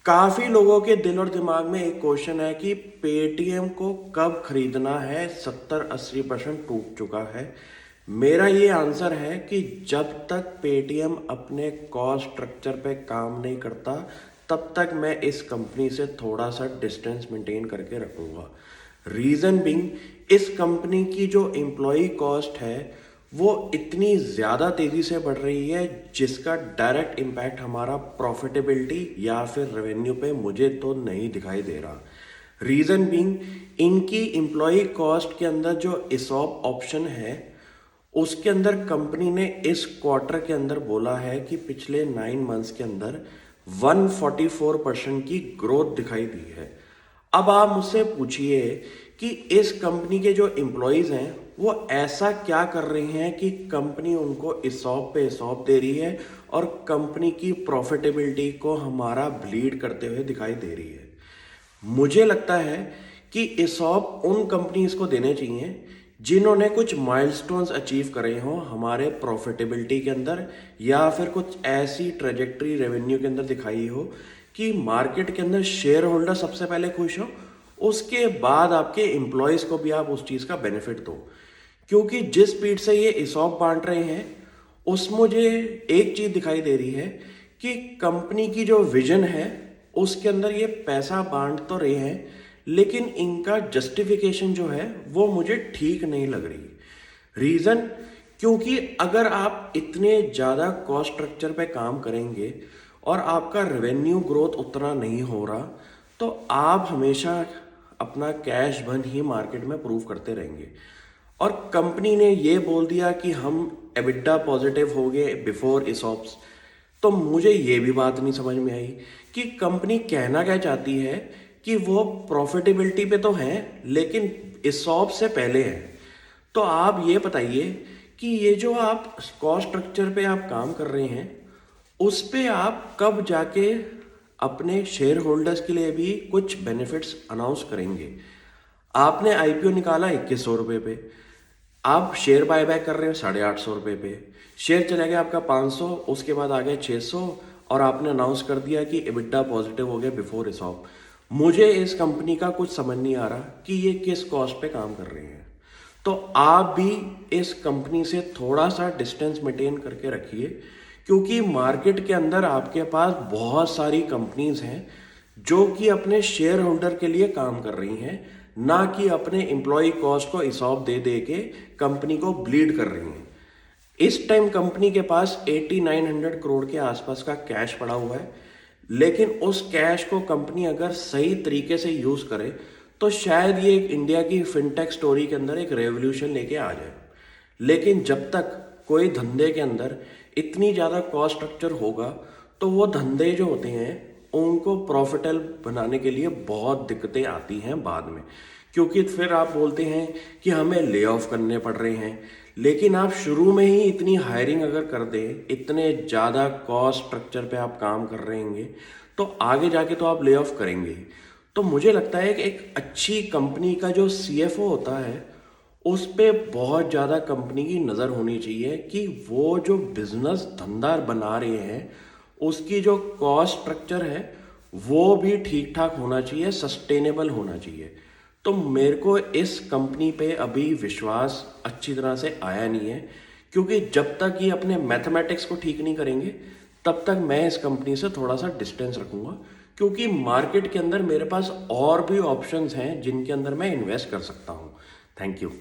काफ़ी लोगों के दिल और दिमाग में एक क्वेश्चन है कि पेटीएम को कब खरीदना है। 70-80% टूट चुका है। मेरा ये आंसर है कि जब तक पेटीएम अपने कॉस्ट स्ट्रक्चर पे काम नहीं करता तब तक मैं इस कंपनी से थोड़ा सा डिस्टेंस मेंटेन करके रखूँगा। रीज़न बीइंग, इस कंपनी की जो एम्प्लॉई कॉस्ट है वो इतनी ज़्यादा तेज़ी से बढ़ रही है जिसका डायरेक्ट इम्पैक्ट हमारा प्रॉफिटेबिलिटी या फिर रेवेन्यू पे मुझे तो नहीं दिखाई दे रहा। रीज़न बीइंग, इनकी एम्प्लॉई कॉस्ट के अंदर जो इसॉप ऑप्शन है उसके अंदर कंपनी ने इस क्वार्टर के अंदर बोला है कि पिछले 9 मंथ्स के अंदर 144% की ग्रोथ दिखाई दी है। अब आप मुझसे पूछिए कि इस कंपनी के जो एम्प्लॉयज़ हैं वो ऐसा क्या कर रहे हैं कि कंपनी उनको इसॉप पे इसॉप दे रही है और कंपनी की प्रॉफिटेबिलिटी को हमारा ब्लीड करते हुए दिखाई दे रही है। मुझे लगता है कि इसॉप उन कंपनीज को देने चाहिए जिन्होंने कुछ माइलस्टोन्स अचीव करे हों हमारे प्रॉफिटेबिलिटी के अंदर, या फिर कुछ ऐसी ट्रेजेक्ट्री रेवेन्यू के अंदर दिखाई हो कि मार्केट के अंदर शेयर होल्डर सबसे पहले खुश हो, उसके बाद आपके एम्प्लॉयज़ को भी आप उस चीज़ का बेनिफिट दो। क्योंकि जिस स्पीड से ये इसॉप बांट रहे हैं उस मुझे एक चीज़ दिखाई दे रही है कि कंपनी की जो विजन है उसके अंदर ये पैसा बांट तो रहे हैं लेकिन इनका जस्टिफिकेशन जो है वो मुझे ठीक नहीं लग रही। रीज़न, क्योंकि अगर आप इतने ज़्यादा कॉस्ट स्ट्रक्चर पे काम करेंगे और आपका रेवेन्यू ग्रोथ उतना नहीं हो रहा तो आप हमेशा अपना कैश बर्न ही मार्केट में प्रूव करते रहेंगे। और कंपनी ने ये बोल दिया कि हम एबिटा पॉजिटिव हो गए बिफोर इसॉप्स, तो मुझे ये भी बात नहीं समझ में आई कि कंपनी कहना क्या चाहती है कि वो प्रॉफिटेबिलिटी पे तो है लेकिन इसॉप से पहले है। तो आप ये बताइए कि ये जो आप कॉस्ट स्ट्रक्चर पे आप काम कर रहे हैं उस पे आप कब जाके अपने शेयर होल्डर्स के लिए भी कुछ बेनिफिट्स अनाउंस करेंगे। आपने आईपीओ निकाला 2100 रुपये पे, आप शेयर बायबैक कर रहे हो 850 रुपये पे, शेयर चला गया आपका 500, उसके बाद आ गया 600 और आपने अनाउंस कर दिया कि एबिटा पॉजिटिव हो गया बिफोर इसॉप। मुझे इस कंपनी का कुछ समझ नहीं आ रहा कि ये किस कॉस्ट पे काम कर रहे हैं। तो आप भी इस कंपनी से थोड़ा सा डिस्टेंस मेंटेन करके रखिए क्योंकि मार्केट के अंदर आपके पास बहुत सारी कंपनीज हैं जो कि अपने शेयर होल्डर के लिए काम कर रही हैं, ना कि अपने एम्प्लॉय कॉस्ट को इसॉप दे दे के कंपनी को ब्लीड कर रही हैं। इस टाइम कंपनी के पास 8900 करोड़ के आसपास का कैश पड़ा हुआ है, लेकिन उस कैश को कंपनी अगर सही तरीके से यूज़ करे तो शायद ये एक इंडिया की फिनटेक स्टोरी के अंदर एक रेवोल्यूशन लेके आ जाए। लेकिन जब तक कोई धंधे के अंदर इतनी ज़्यादा कॉस्ट स्ट्रक्चर होगा तो वो धंधे जो होते हैं उनको प्रॉफिटेबल बनाने के लिए बहुत दिक्कतें आती हैं बाद में, क्योंकि फिर आप बोलते हैं कि हमें ले ऑफ करने पड़ रहे हैं। लेकिन आप शुरू में ही इतनी हायरिंग अगर कर दें, इतने ज़्यादा कॉस्ट स्ट्रक्चर पे आप काम कर रहे होंगे तो आगे जाके तो आप ले ऑफ करेंगे। तो मुझे लगता है कि एक अच्छी कंपनी का जो सीएफओ होता है उस पे बहुत ज़्यादा कंपनी की नज़र होनी चाहिए कि वो जो बिजनेस धंधा बना रहे हैं उसकी जो कॉस्ट स्ट्रक्चर है वो भी ठीक ठाक होना चाहिए, सस्टेनेबल होना चाहिए। तो मेरे को इस कंपनी पे अभी विश्वास अच्छी तरह से आया नहीं है क्योंकि जब तक ये अपने मैथमेटिक्स को ठीक नहीं करेंगे तब तक मैं इस कंपनी से थोड़ा सा डिस्टेंस रखूँगा, क्योंकि मार्केट के अंदर मेरे पास और भी ऑप्शंस हैं जिनके अंदर मैं इन्वेस्ट कर सकता हूँ। Thank you.